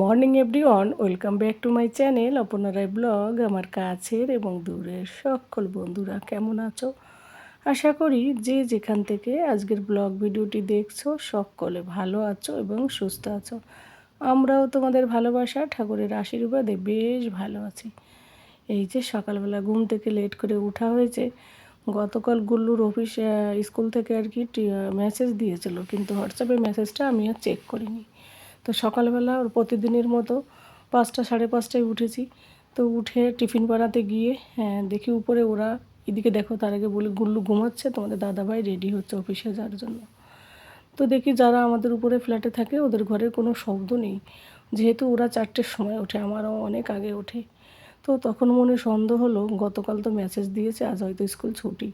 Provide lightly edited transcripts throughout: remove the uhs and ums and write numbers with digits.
Morning everyone, welcome back to my channel Aparna blog. আমার কাছের এবং দূরের সকল বন্ধুরা কেমন আছো? আশা করি যে যেখান থেকে আজকের ব্লগ ভিডিওটি দেখছো সকলে ভালো আছো এবং সুস্থ আছো। আমরাও তোমাদের ভালোবাসা ঠাকুরের আশীর্বাদে বেশ ভালো আছি। এই যে সকালবেলা ঘুম থেকে লেট করে উঠা হয়েছে। গতকাল গুল্লুর স্কুল থেকে আর কি মেসেজ দিয়েছিল, কিন্তু হোয়াটসঅ্যাপে মেসেজটা আমি আর চেক করিনি। তো সকালবেলা ওর প্রতিদিনের মতো 5টা সাড়ে 5টায় উঠেছি। তো উঠে টিফিন বানাতে গিয়ে দেখি উপরে ওরা, এদিকে দেখো তার আগে বলি গুল্লু ঘুমাচ্ছে, তোমাদের দাদাভাই রেডি হচ্ছে অফিসে যাওয়ার জন্য। তো দেখি যারা আমাদের উপরে ফ্ল্যাটে থাকে ওদের ঘরের কোনো শব্দ নেই, যেহেতু ওরা 4টের সময় ওঠে, আমারও অনেক আগে ওঠে। তো তখন মনে সন্দেহ হলো, গতকাল তো মেসেজ দিয়েছে আজ হয়তো স্কুল ছুটি।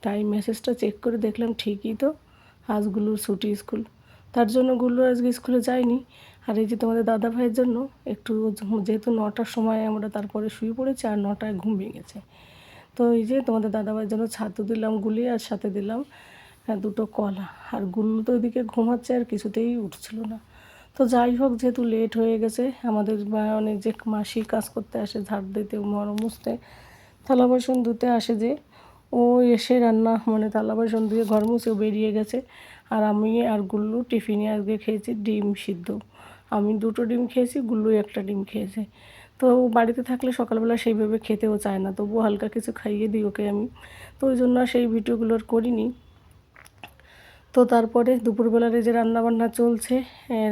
তাই মেসেজটা চেক করে দেখলাম ঠিকই তো, আজ গুল্লুর ছুটি স্কুল। তার জন্য গুল্লু আজকে স্কুলে যায়নি। আর এই যে তোমাদের দাদা ভাইয়ের জন্য একটু, যেহেতু 9টার সময় আমরা তারপরে শুয়ে পড়েছি আর 9টায় ঘুম ভেঙেছে। তো এই যে তোমাদের দাদা ভাইয়ের জন্য ছাতু দিলাম গুলিয়ে, আর সাথে দিলাম দুটো কলা। আর গুল্লু তো ওইদিকে ঘুমাচ্ছে আর কিছুতেই উঠছিল না। তো যাই হোক, যেহেতু লেট হয়ে গেছে, আমাদের মানে যে মাসি কাজ করতে আসে, ঝাড় দিতে, মুছতে, থালা বাসন ধুতে আসে, যে ও এসে রান্না মানে থালা বাসন ধুয়ে ঘর মুছেও বেরিয়ে গেছে। আর আমি আর গুল্লু টিফিনে আজকে খেয়েছি ডিম সিদ্ধ। আমি 2টো ডিম খেয়েছি, গুল্লু 1টা ডিম খেয়েছে। তো ও বাড়িতে থাকলে সকালবেলা সেইভাবে খেতেও চায় না, তবুও হালকা কিছু খাইয়ে দিই ওকে আমি। তো ওই জন্য আর সেই ভিডিওগুলো আর করিনি। তো তারপরে দুপুরবেলার এই যে রান্নাবান্না চলছে,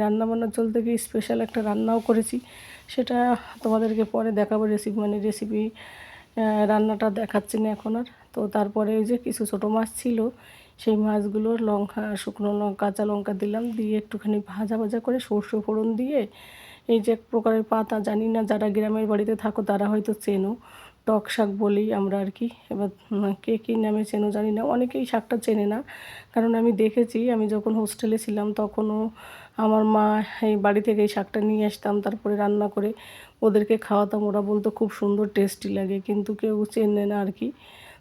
রান্নাবান্না চলতে গিয়ে স্পেশাল একটা রান্নাও করেছি, সেটা তোমাদেরকে পরে দেখাবো। রেসিপি রান্নাটা দেখাচ্ছি না এখন আর। তো তারপরে ওই যে কিছু ছোটো মাছ ছিল, সেই মাছগুলোর লঙ্কা, শুকনো লঙ্কা, কাঁচা লঙ্কা দিলাম, দিয়ে একটুখানি ভাজা ভাজা করে সর্ষে ফোড়ন দিয়ে, এই যে এক প্রকারের পাতা, জানি না যারা গ্রামের বাড়িতে থাকো তারা হয়তো চেনো, টক শাক বলি আমরা আর কি। এবার কে কী নামে চেনো জানি না, অনেকেই শাকটা চেনে না। কারণ আমি দেখেছি, আমি যখন হোস্টেলে ছিলাম তখনও আমার মা এই বাড়ি থেকে এই শাকটা নিয়ে আসতাম, তারপরে রান্না করে ওদেরকে খাওয়াতাম, ওরা বলতো খুব সুন্দর টেস্টি লাগে, কিন্তু কেউ চেনে না আর কি।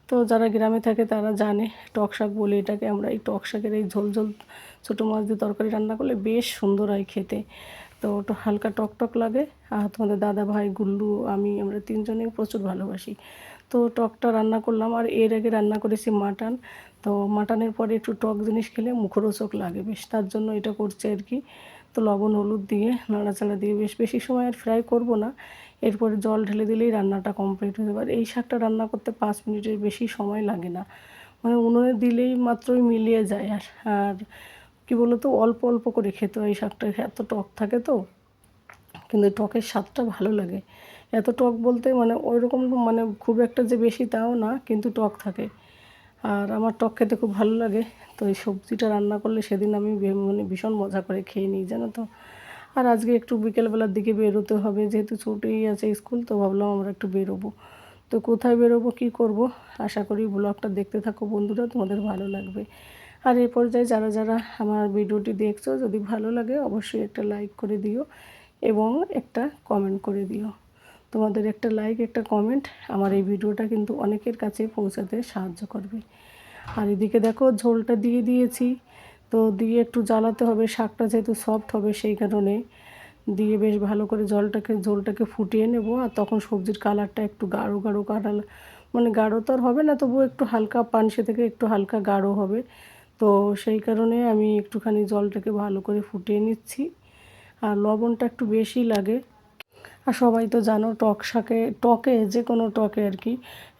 তো যারা গ্রামে থাকে তারা জানে, টক শাক বলে এটাকে আমরা। এই টক শাকের এই ঝোল ঝোল ছোটো মাছ দিয়ে তরকারি রান্না করলে বেশ সুন্দর হয় খেতে। তো ওটা হালকা টক টক লাগে। আর তোমাদের দাদা ভাই, গুল্লু, আমরা 3জনেই প্রচুর ভালোবাসি। তো টকটা রান্না করলাম। আর এর আগে রান্না করেছি মাটন। তো মাটনের পরে একটু টক জিনিস খেলে মুখরোচক লাগে বেশ, তার জন্য এটা করছে আর কি। তো লবণ হলুদ দিয়ে নাড়াচাড়া দিয়ে বেশ বেশি সময় আর ফ্রাই করব না, এরপরে জল ঢেলে দিলেই রান্নাটা কমপ্লিট হয়ে যাবে। আর এই শাকটা রান্না করতে 5 মিনিটের বেশি সময় লাগে না, মানে উনুনে দিলেই মাত্রই মিলিয়ে যায়। আর আর কী বলো তো, অল্প অল্প করে খেতে হয় এই শাকটা, এত টক থাকে তো, কিন্তু টকের স্বাদটা ভালো লাগে। এত টক বলতে মানে ওইরকম, মানে খুব একটা যে বেশি তাও না, কিন্তু টক থাকে। আর আমার টক খেতে খুব ভালো লাগে। তো এই সবজিটা রান্না করলে সেদিন আমি মানে ভীষণ মজা করে খেয়ে নিই, জানো তো। আর আজকে একটু বিকেলবেলার দিকে বেরোতে হবে, যেহেতু ছুটিই আছে স্কুল, তো ভাবলাম আমরা একটু বেরোবো। তো কোথায় বেরোবো, কী করব, আশা করি ব্লগটা দেখতে থাকো বন্ধুরা, তোমাদের ভালো লাগবে। আর এই পর্যায়ে যারা যারা আমার ভিডিওটি দেখছো, যদি ভালো লাগে অবশ্যই একটা লাইক করে দিও এবং একটা কমেন্ট করে দিও। তোমাদের একটা লাইক, একটা কমেন্ট আমার এই ভিডিওটা কিন্তু অনেকের কাছে পৌঁছাতে সাহায্য করবে। আর এদিকে দেখো ঝোলটা দিয়ে দিয়েছি। তো দিয়ে একটু জ্বালাতে হবে, শাকটা যেহেতু সফট হবে সেই কারণে দিয়ে বেশ ভালো করে ঝোলটাকে ফুটিয়ে নেব। আর তখন সবজির কালারটা একটু গাঢ় গাঢ় কালার, মানে গাঢ় তো আর হবে না, তবুও একটু হালকা পানসে থেকে একটু হালকা গাঢ় হবে। তো সেই কারণে আমি একটুখানি জলটাকে ভালো করে ফুটিয়ে নিচ্ছি। আর লবণটা একটু বেশি লাগে। আর সবাই তো জানো টকে যে কোনো টকে আর কি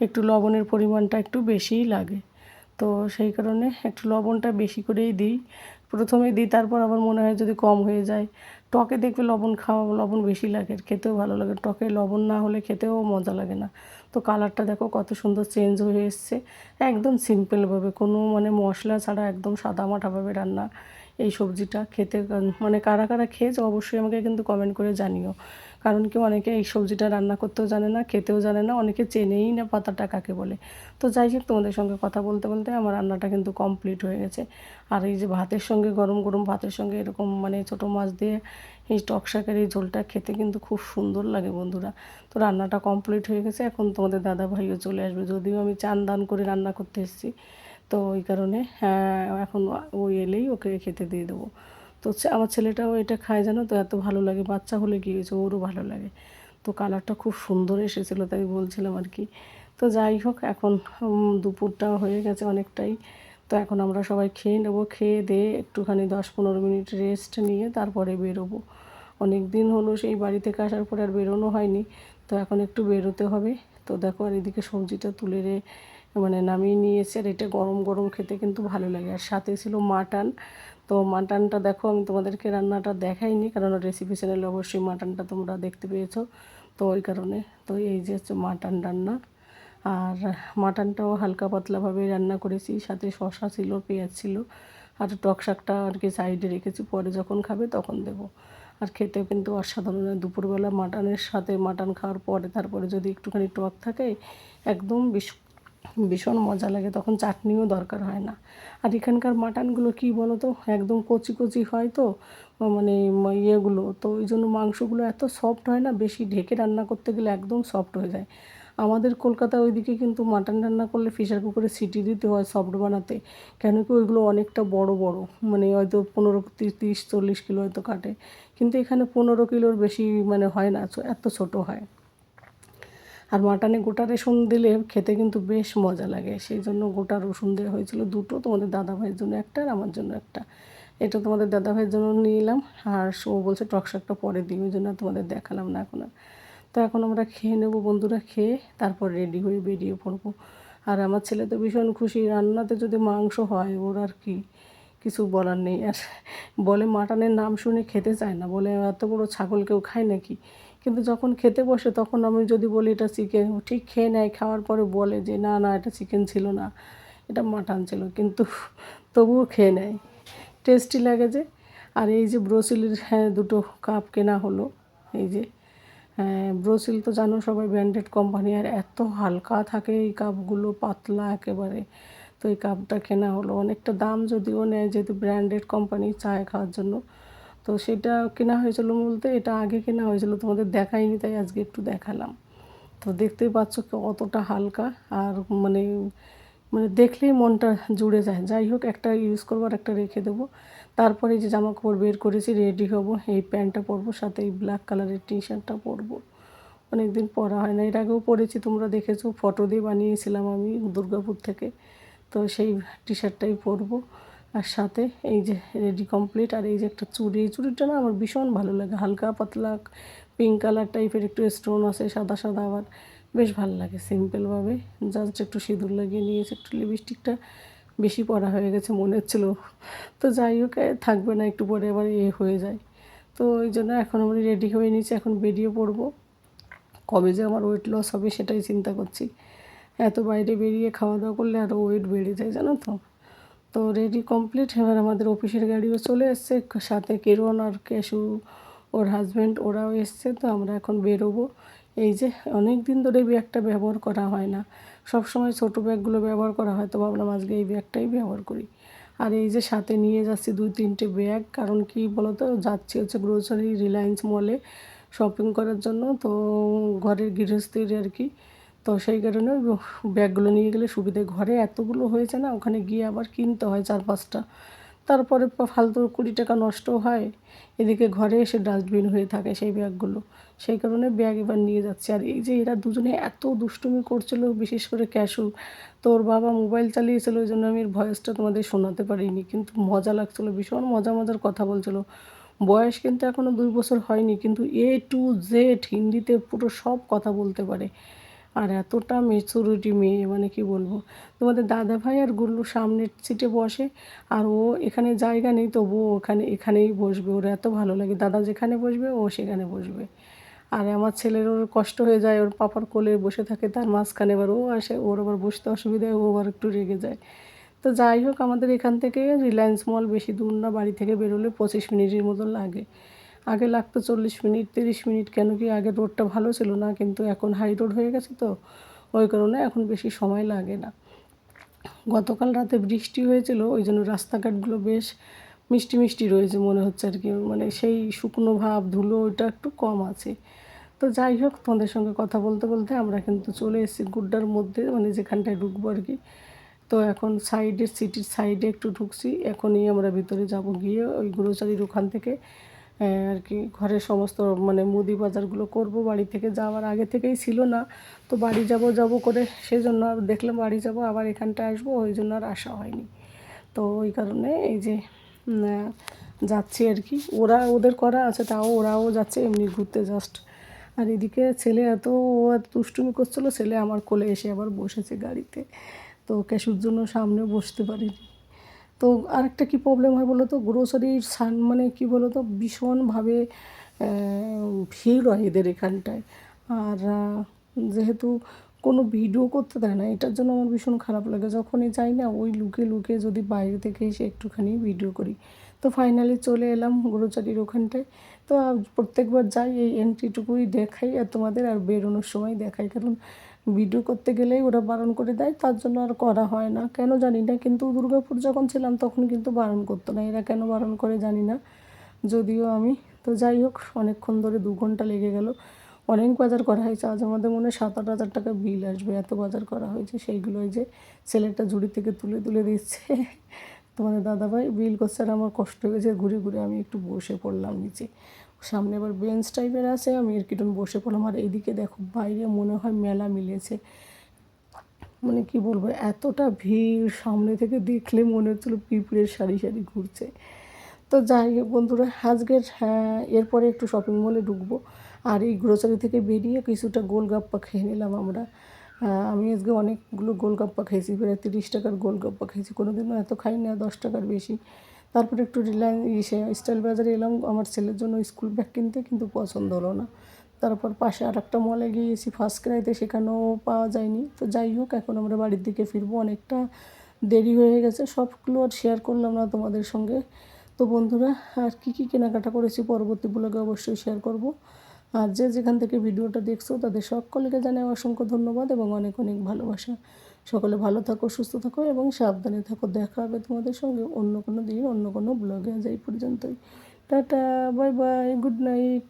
একটু লবণের পরিমাণটা একটু বেশিই লাগে। তো সেই কারণে একটু লবণটা বেশি করেই দিই, প্রথমেই দিই, তারপর আবার মনে হয় যদি কম হয়ে যায়। টকে দেখবে লবণ বেশি লাগে, আর খেতেও ভালো লাগে, টকে লবণ না হলে খেতেও মজা লাগে না। তো কালারটা দেখো কত সুন্দর চেঞ্জ হয়ে এসছে, একদম সিম্পলভাবে, কোনো মানে মশলা ছাড়া একদম সাদামাটাভাবে রান্না এই সবজিটা খেতে। মানে কারা কারা খেয়েছে অবশ্যই আমাকে কিন্তু কমেন্ট করে জানিও। কারণ কি, অনেকে এই সবজিটা রান্না করতেও জানে না, খেতেও জানে না, অনেকে চেনেই না পাতাটা কাকে বলে। তো যাই হোক, তোমাদের সঙ্গে কথা বলতে বলতে আমার রান্নাটা কিন্তু কমপ্লিট হয়ে গেছে। আর এই যে ভাতের সঙ্গে, গরম গরম ভাতের সঙ্গে এরকম মানে ছোটো মাছ দিয়ে এই টক শাকের এই ঝোলটা খেতে কিন্তু খুব সুন্দর লাগে বন্ধুরা। তো রান্নাটা কমপ্লিট হয়ে গেছে, এখন তোমাদের দাদা ভাইও চলে আসবে, যদিও আমি চান দান করে রান্না করতে এসেছি। তো ওই কারণে এখন ওই এলেই ওকে খেতে দিয়ে দেবো। তো তো আমার ছেলেটাও এটা খায়, জানো তো, এত ভালো লাগে। বাচ্চা হলে কী হয়েছে, ওরও ভালো লাগে। তো কালারটা খুব সুন্দর এসেছিলো, তাই বলছিলাম আর কি। তো যাই হোক, এখন দুপুরটা হয়ে গেছে অনেকটাই। তো এখন আমরা সবাই খেয়ে নেবো, খেয়ে দিয়ে একটুখানি 10-15 মিনিট রেস্ট নিয়ে তারপরে বেরোবো। অনেক দিন হলো সেই বাড়ি থেকে আসার পরে আর বেরোনো হয়নি, তো এখন একটু বেরোতে হবে। তো দেখো, আর এদিকে সবজিটা তুলে নামিয়ে নিয়েছে। আর এটা গরম গরম খেতে কিন্তু ভালো লাগে। আর সাথে ছিল মাটন। তো মাটনটা দেখো, আমি তোমাদেরকে রান্নাটা দেখাইনি, কারণ রেসিপি চ্যানেলে অবশ্যই মাটনটা তোমরা দেখতে পেয়েছো, তো ওই কারণে। তো এই যে হচ্ছে মাটন রান্না। আর মাটনটাও হালকা পাতলাভাবে রান্না করেছি, সাথে শসা ছিল, পেঁয়াজ ছিল, আর টক শাকটা আর কি সাইডে রেখেছি, পরে যখন খাবে তখন দেবো। আর খেতে কিন্তু অসাধারণ। দুপুরবেলা মাটনের সাথে, মাটন খাওয়ার পরে তারপরে যদি একটুখানি টক থাকে, একদম ভীষণ মজা লাগে, তখন চাটনিও দরকার হয় না। আর এখানকার মাটনগুলো কী বলো তো, একদম কচি কচি হয় তো, মানে ইয়েগুলো, তো ওই জন্য মাংসগুলো এত সফট হয় না, বেশি ঢেকে রান্না করতে গেলে একদম সফট হয়ে যায়। আমাদের কলকাতা ওইদিকে কিন্তু মাটন রান্না করলে প্রেসার কুকারে সিটি দিতে হয় সফট বানাতে, কেন কি ওইগুলো অনেকটা বড় বড়, মানে হয়তো 15-30-40 কিলো হয়তো কাটে, কিন্তু এখানে 15 কিলোর বেশি হয় না, এত ছোট হয়। আর মাটনে গোটা রসুন দিলে খেতে কিন্তু বেশ মজা লাগে, সেই জন্য গোটা রসুন দেওয়া হয়েছিল দুটো, তোমাদের দাদাভাইয়ের জন্য একটা আর আমার জন্য একটা। এটা তোমাদের দাদাভাইয়ের জন্য নিয়ে এলাম, আর ও বলছে টক শাকটা পরে দিই, ওই জন্য তোমাদের দেখালাম না এখন আর। তো এখন আমরা খেয়ে নেবো বন্ধুরা, খেয়ে তারপর রেডি হয়ে বেরিয়ে পড়বো। আর আমার ছেলে তো ভীষণ খুশি, রান্নাতে যদি মাংস হয় ওর আর কি কিছু বলার নেই। আর বলে মাটনের নাম শুনে খেতে চায় না, বলে এত বড় ছাগল কেউ খায় নাকি। কিন্তু যখন খেতে বসে তখন আমি যদি বলি এটা চিকেন, ঠিক খেয়ে নেয়, খাওয়ার পরে বলে যে না না, এটা চিকেন ছিল না, এটা মাটন ছিল, কিন্তু তবুও খেয়ে নেয়, টেস্টি লাগে যে। আর এই যে ব্রোসিলির দুটো কাপ কেনা হলো, এই যে ব্রোসিল তো জানো সবাই ব্র্যান্ডেড কোম্পানি, আর এত হালকা থাকে এই কাপগুলো, পাতলা একেবারে। তো এই কাপটা কেনা হলো, অনেকটা দাম যদিও নেয়, যেহেতু ব্র্যান্ডেড কোম্পানি, চায় খাওয়ার জন্য। তো সেটা কেনা হয়েছিল, বলতে এটা আগে কেনা হয়েছিল, তোমাদের দেখাইনি, তাই আজকে একটু দেখালাম। তো দেখতেই পাচ্ছ কতটা হালকা, আর মানে মানে দেখলেই মনটা জুড়ে যায়। যাই হোক, একটা ইউজ করবো আর একটা রেখে দেবো। তারপরে যে জামা কাপড় বের করেছি, রেডি হব, এই প্যান্টটা পরবো, সাথে এই ব্ল্যাক কালারের টি শার্টটা পরবো। অনেক দিন পরা হয় না, এর আগেও পরেছি, তোমরা দেখেছো, ফটো দিয়ে বানিয়েছিলাম আমি দুর্গাপুর থেকে। তো সেই টি শার্টটাই পরবো, আর সাথে এই যে রেডি কমপ্লিট। আর এই যে একটা চুড়ি, এই চুড়িটা না আমার ভীষণ ভালো লাগে, হালকা পাতলা পিঙ্ক কালার টাইপের, একটু স্টোন আছে সাদা সাদা, আবার বেশ ভালো লাগে সিম্পলভাবে। জাস্ট একটু সিঁদুর লাগিয়ে নিয়েছে, একটু লিপস্টিকটা বেশি পরা হয়ে গেছে মনে হচ্ছিলো। তো যাই হোক, থাকবে না, একটু পরে আবার হয়ে যায়। তো ওই জন্য এখন আমি রেডি হয়ে নিয়েছি, এখন বেরিয়ে পড়বো। কবে যে আমার ওয়েট লস হবে সেটাই চিন্তা করছি। এত বাইরে বেরিয়ে খাওয়া দাওয়া করলে আরও ওয়েট বেড়ে যায়, জানো তো। তো রেডি কমপ্লিট, এবার আমাদের অফিসের গাড়িও চলে এসছে, সাথে কিরণ আর কেশু, ওর হাজব্যান্ড, ওরাও এসছে। তো আমরা এখন বেরোবো। এই যে অনেক দিন ধরে এই ব্যাগটা ব্যবহার করা হয় না, সব সময় ছোটো ব্যাগগুলো ব্যবহার করা হয়, তো ভাবলাম আজকে এই ব্যাগটাই ব্যবহার করি। আর এই যে সাথে নিয়ে যাচ্ছি 2-3টে ব্যাগ, কারণ কি বলো তো, যাচ্ছি হচ্ছে গ্রোসারি রিলায়েন্স মলে শপিং করার জন্য, তো ঘরের গৃহস্থীর আর কি। তো সেই কারণে ব্যাগগুলো নিয়ে গেলে সুবিধে, ঘরে এতগুলো হয়েছে না, ওখানে গিয়ে আবার কিনতে হয় 4-5টা, তারপরে ফালতু 20 টাকা নষ্ট হয়, এদিকে ঘরে এসে ডাস্টবিন হয়ে থাকে সেই ব্যাগগুলো। সেই কারণে ব্যাগ এবার নিয়ে যাচ্ছে। আর এই যে এরা দুজনে এত দুষ্টুমি করছিল, বিশেষ করে ক্যাশু, তো ওর বাবা মোবাইল চালিয়েছিল, ওই জন্য আমি এর ভয়েসটা তোমাদের শোনাতে পারিনি, কিন্তু মজা লাগছিলো, ভীষণ মজার কথা বলছিল। বয়স কিন্তু এখনও 2 বছর হয়নি, কিন্তু A to Z হিন্দিতে পুরো সব কথা বলতে পারে। আর এতটা ম্যাচুরিটি মেয়ে, মানে কি বলবো। তোমাদের দাদাভাই আর গুল্লু সামনের সিটে বসে, আর ও এখানে জায়গা নেই, তবুও এখানেই বসবে, ওর এত ভালো লাগে, দাদা যেখানে বসবে ও সেখানে বসবে। আর আমার ছেলের ওর কষ্ট হয়ে যায়, ওর পাপার কোলে বসে থাকে, তার মাঝখানে এবার ও আসে, ওর আবার বসতে অসুবিধা হয়, ও আবার একটু রেগে যায়। তো যাই হোক, আমাদের এখান থেকে রিলায়েন্স মল বেশি দূর না, বাড়ি থেকে বেরোলে 25 মিনিটের মতো লাগে। আগে লাগতো 40 মিনিট 30 মিনিট, কেন কি আগে রোডটা ভালো ছিল না, কিন্তু এখন হাই রোড হয়ে গেছে, তো ওই কারণে এখন বেশি সময় লাগে না। গতকাল রাতে বৃষ্টি হয়েছিল, ওই জন্য রাস্তাঘাটগুলো বেশ মিষ্টি মিষ্টি রয়েছে মনে হচ্ছে আর কি, মানে সেই শুকনো ভাব, ধুলো ওইটা একটু কম আছে। তো যাই হোক, তোমাদের সঙ্গে কথা বলতে বলতে আমরা কিন্তু চলে এসেছি গুড্ডার মধ্যে, মানে যেখানটায় ঢুকবো আর কি। তো এখন সিটির সাইডে একটু ঢুকছি, এখনই আমরা ভিতরে যাব, গিয়ে ওই গ্রোসারির ওখান থেকে আর কি ঘরের সমস্ত মানে মুদি বাজারগুলো করব। বাড়ি থেকে যাওয়ার আগে থেকেই ছিল না, তো বাড়ি যাব করে সেই জন্য আর দেখলাম বাড়ি যাব আবার এখানটায় আসবো, ওই জন্য আর আসা হয়নি। তো ওই কারণে এই যে যাচ্ছি আর কি, ওদের করা আছে, তাও ওরাও যাচ্ছে এমনি ঘুরতে জাস্ট। আর এদিকে ছেলে এত দুষ্টুমি করছিলো, ছেলে আমার কোলে এসে আবার বসেছে গাড়িতে, তো ক্যাশুর জন্য সামনে বসতে পারিনি। তো আরেকটা কী প্রবলেম হয় বলো তো, গ্রোসারির মানে কী বলো তো, ভীষণভাবে ভিড় হয় এদের এখানটায়। আর যেহেতু কোনো ভিডিও করতে দেয় না, এটার জন্য আমার ভীষণ খারাপ লাগে। যখনই যাই না, ওই লুকিয়ে যদি বাইরে থেকে এসে একটুখানি ভিডিও করি। তো ফাইনালি চলে এলাম গ্রোসারির ওখানটায়। তো প্রত্যেকবার যাই এই এন্ট্রিটুকুই দেখাই আর তোমাদের, আর বেরোনোর সময় দেখাই, কারণ ভিডিও করতে গেলেই ওরা বারণ করে দেয়, তার জন্য আর করা হয় না, কেন জানি না। কিন্তু দুর্গাপুর যখন ছিলাম তখন কিন্তু বারণ করতো না, এরা কেন বারণ করে জানি না। যদিও আমি, তো যাই হোক, অনেকক্ষণ ধরে 2 ঘন্টা লেগে গেল। অনেক বাজার করা হয়েছে আজ, আমাদের মনে হয় 7-8 হাজার টাকা বিল আসবে, এত বাজার করা হয়েছে। সেইগুলো ওই যে ছেলেটা ঝুড়ি থেকে তুলে দিচ্ছে তোমাদের দাদাভাই বিল করছে, আর আমার কষ্ট হয়ে গেছে, ঘুরে আমি একটু বসে পড়লাম নিচে। সামনে আবার বেঞ্চ টাইপের আছে, আমি এর কিটন বসে পড়লাম। আর এইদিকে দেখো বাইরে মনে হয় মেলা মিলেছে, মানে কি বলবো, এতটা ভিড়, সামনে থেকে দেখলে মনে হচ্ছিলো পিঁপড়ের সারি ঘুরছে। তো যাই হোক বন্ধুরা, আজকের এরপরে একটু শপিং মলে ঢুকবো, আর এই গ্রোসারি থেকে বেরিয়ে কিছুটা গোলগাপ্পা খেয়ে নিলাম আমরা। আমি আজকে অনেকগুলো গোলগাপ্পা খেয়েছি, প্রায় 30 টাকার গোলগাপ্পা খেয়েছি, কোনো দিনও এত খাই না, 10 টাকার বেশি। তারপরে একটু স্টাইল বাজারে এলাম আমার ছেলের জন্য স্কুল ব্যাগ কিনতে, কিন্তু পছন্দ হলো না। তারপর পাশে আর একটা মলে গিয়েছি ফার্স্ট ক্রাইতে, সেখানেও পাওয়া যায়নি। তো যাই হোক, এখন আমরা বাড়ির দিকে ফিরবো, অনেকটা দেরি হয়ে গেছে, সবগুলো আর শেয়ার করলাম না তোমাদের সঙ্গে। তো বন্ধুরা, আর কী কেনাকাটা করেছি পরবর্তী ব্লগে অবশ্যই শেয়ার করব। আর যেখান থেকে ভিডিওটা দেখছো তাদের সকলকে জানাই অসংখ্য ধন্যবাদ এবং অনেক ভালোবাসা। সকলে ভালো থাকো, সুস্থ থাকো এবং সাবধানে থাকো। দেখা হবে তোমাদের সঙ্গে অন্য কোনো দিন অন্য কোনো ব্লগে। আজ এই পর্যন্তই, tata, bye bye, good night.